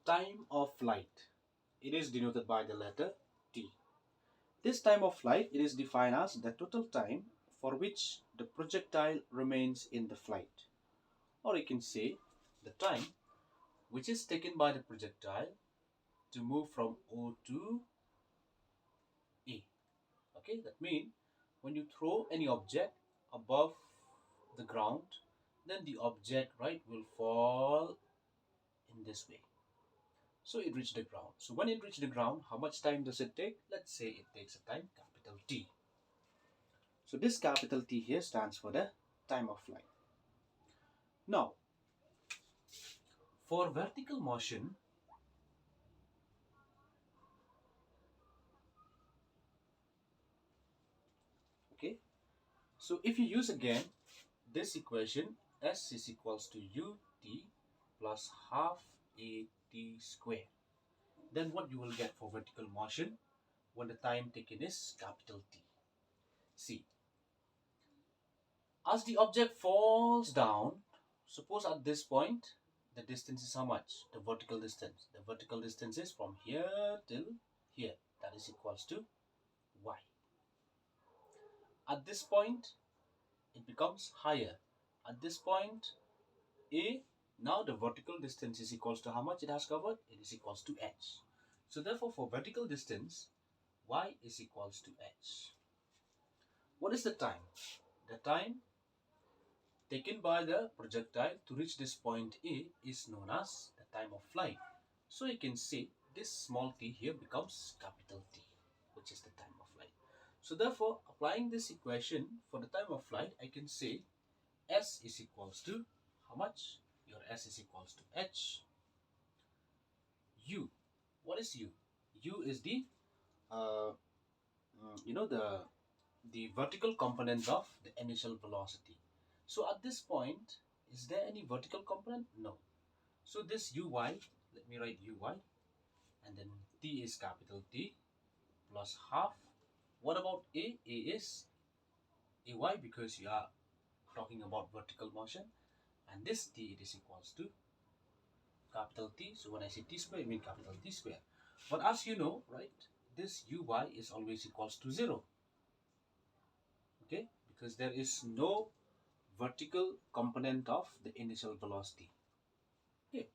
time of flight. It is denoted by the letter T. This time of flight, it is defined as the total time for which the projectile remains in the flight. Or you can say the time which is taken by the projectile to move from O to A. Okay, that means when you throw any object above the ground, then the object, right, will fall in this way. So it reached the ground. So when it reached the ground, how much time does it take? Let's say it takes a time capital T. So this capital T here stands for the time of flight. Now, for vertical motion, okay, so if you use again this equation, S is equals to ut plus half at square, then what you will get for vertical motion when the time taken is capital T. See, as the object falls down, suppose at this point, the distance is how much? The vertical distance. The vertical distance is from here till here. That is equals to y. At this point, it becomes higher. At this point, A, now the vertical distance is equals to how much it has covered? It is equals to h. So therefore, for vertical distance, y is equals to h. What is the time? The time taken by the projectile to reach this point A is known as the time of flight. So you can say this small t here becomes capital T, which is the time of flight. So therefore, applying this equation for the time of flight, I can say S is equals to how much? Your S is equals to h. U. What is U? U is the uh, you know the vertical component of the initial velocity. So at this point, is there any vertical component? No. So this uy, let me write uy, and then t is capital T plus half. What about a? A is ay because you are talking about vertical motion, and this t it is equals to capital T. So when I say t square, I mean capital T square. But as you know, right, this uy is always equals to 0. Okay, because there is no vertical component of the initial velocity. Okay,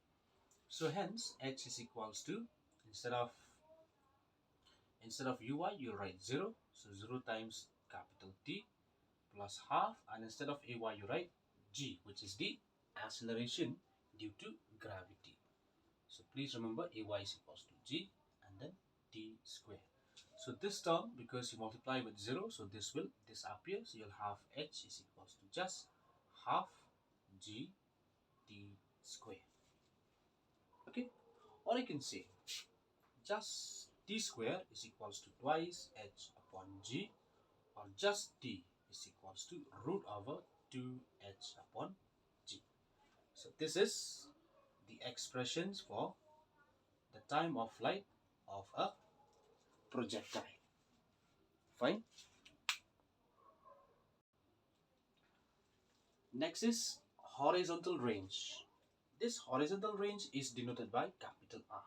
so hence h is equals to, instead of uy you write 0, so 0 times capital T plus half, and instead of ay you write g, which is the acceleration due to gravity. So please remember ay is equals to g and then t square. So this term, because you multiply with 0, so this will disappear. So you'll have h is equals to just half g t square. Okay, or I can say just t square is equals to twice h upon g, or just t is equals to root over 2h upon g. So this is the expressions for the time of flight of a projectile. Fine. Next is horizontal range. This horizontal range is denoted by capital R.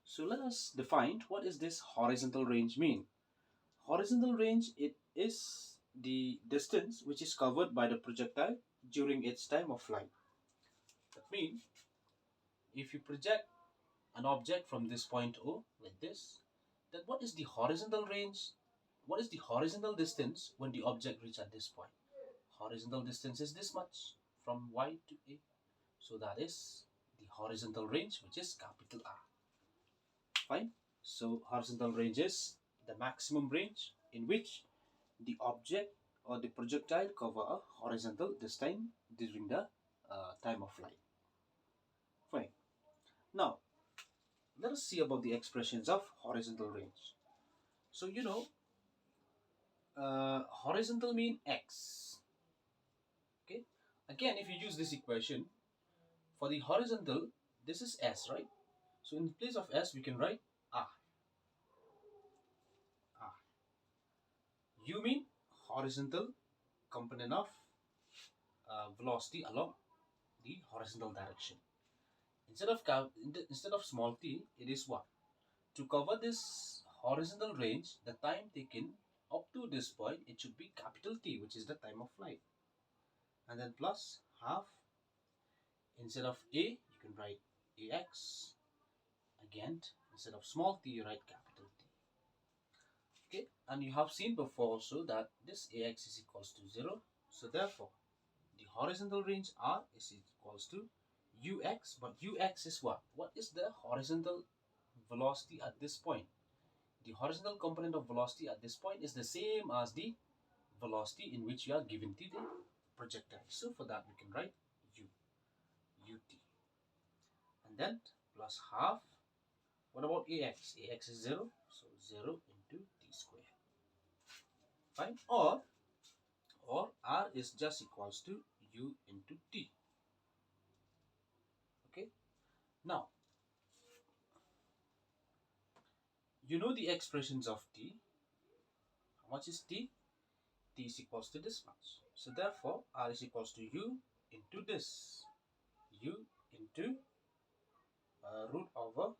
So let us define what is this horizontal range mean. Horizontal range, it is the distance which is covered by the projectile during its time of flight. That means if you project an object from this point O like this, then what is the horizontal range? What is the horizontal distance when the object reaches at this point? Horizontal distance is this much from Y to A. So that is the horizontal range, which is capital R. Fine. So horizontal range is the maximum range in which the object or the projectile cover a horizontal distance during the time of flight. Fine. Now, let us see about the expressions of horizontal range. So, horizontal mean x. Okay. Again, if you use this equation, for the horizontal, this is s, right? So, in place of s, we can write r. R. U mean horizontal component of velocity along the horizontal direction. instead of small t, it is what? To cover this horizontal range, the time taken up to this point, it should be capital T, which is the time of flight. And then plus half, instead of A, you can write AX. Again, instead of small t, you write capital T. Okay, and you have seen before also that this AX is equals to 0. So therefore, the horizontal range R is equals to UX, but UX is what? What is the horizontal velocity at this point? The horizontal component of velocity at this point is the same as the velocity in which you are given to the projectile. So for that, we can write U, UT. And then plus half. What about AX? AX is 0. So 0 into T square. Fine. Or R is just equals to U into T. Okay. Now, you know the expressions of T. How much is T? T is equals to this much. So therefore, R is equals to U into this. U into root over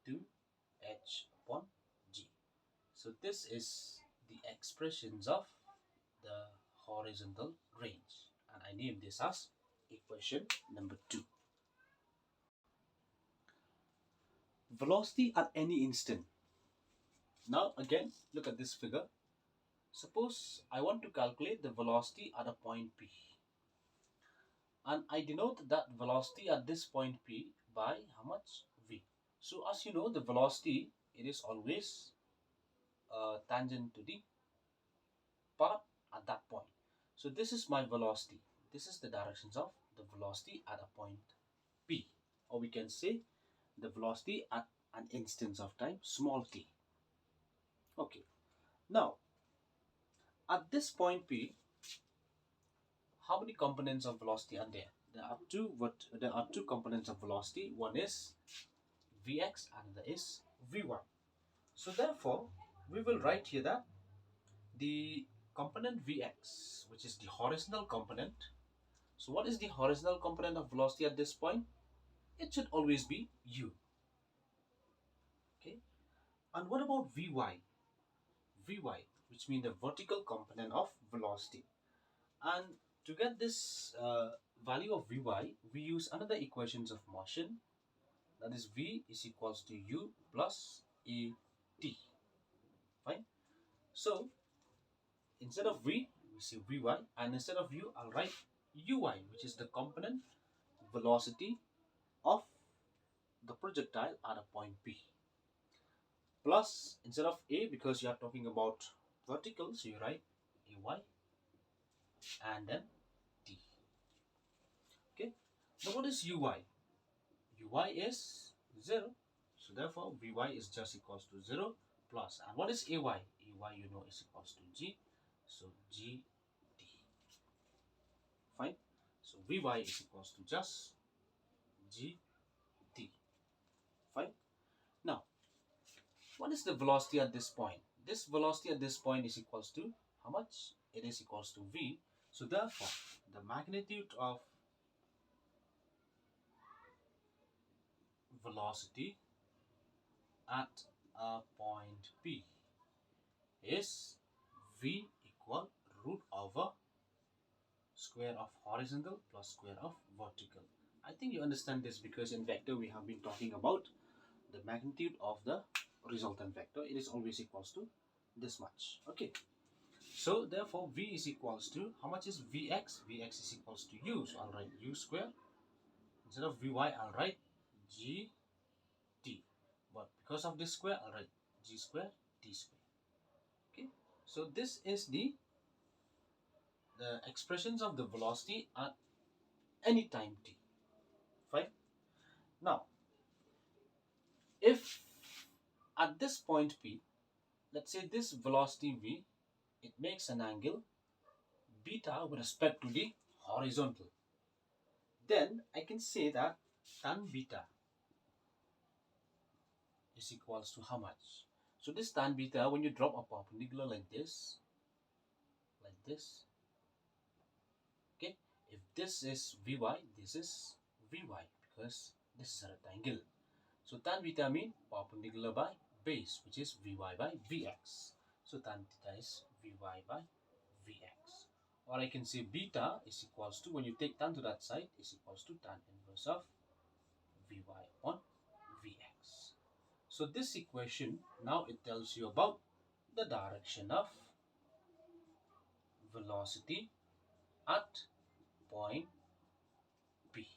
2h upon g. So this is the expressions of the horizontal range, and I name this as equation number 2. Velocity at any instant. Now again, look at this figure. Suppose I want to calculate the velocity at a point P, and I denote that velocity at this point P by how much? V. So as you know, the velocity, it is always tangent to the path at that point. So this is my velocity. This is the directions of the velocity at a point P, or we can say the velocity at an instance of time, small t. Okay. Now, at this point P, how many components of velocity are there? There are two components of velocity. One is Vx and the other is Vy. So therefore, we will write here that the component Vx, which is the horizontal component. So what is the horizontal component of velocity at this point? It should always be u. Okay. And what about Vy? Vy, which means the vertical component of velocity. And to get this value of Vy, we use another equations of motion. That is V is equals to u plus at. Fine. So instead of V, we see Vy, and instead of u, I'll write Uy, which is the component velocity of the projectile at a point P. Plus, instead of A, because you are talking about vertical, so you write Ay and then T. Okay. Now what is Uy? Uy is 0. So therefore, Vy is just equals to 0 plus. And what is Ay? Ay, you know, is equals to G. So Gt. Fine. So Vy is equals to just Gt. Fine. Now, what is the velocity at this point? This velocity at this point is equals to how much? It is equals to V. So therefore, the magnitude of velocity at a point P is V equal root over square of horizontal plus square of vertical. I think you understand this because in vector we have been talking about the magnitude of the resultant vector. It is always equals to this much. Okay. So therefore V is equals to, how much is Vx? Vx is equals to U. So I'll write U square. Instead of Vy, I'll write Gt. But because of this square, I'll write G square T square. Okay. So this is the expressions of the velocity at any time t. Fine. Now, if at this point P, let's say this velocity V, it makes an angle beta with respect to the horizontal, then I can say that tan beta is equals to how much? So this tan beta, when you drop a perpendicular like this, okay, if this is Vy, this is Vy because this is a rectangle. So tan beta means perpendicular by base, which is Vy by Vx. So tan theta is Vy by Vx. Or I can say beta is equals to, when you take tan to that side, is equals to tan inverse of Vy on Vx. So this equation, now it tells you about the direction of velocity at point P.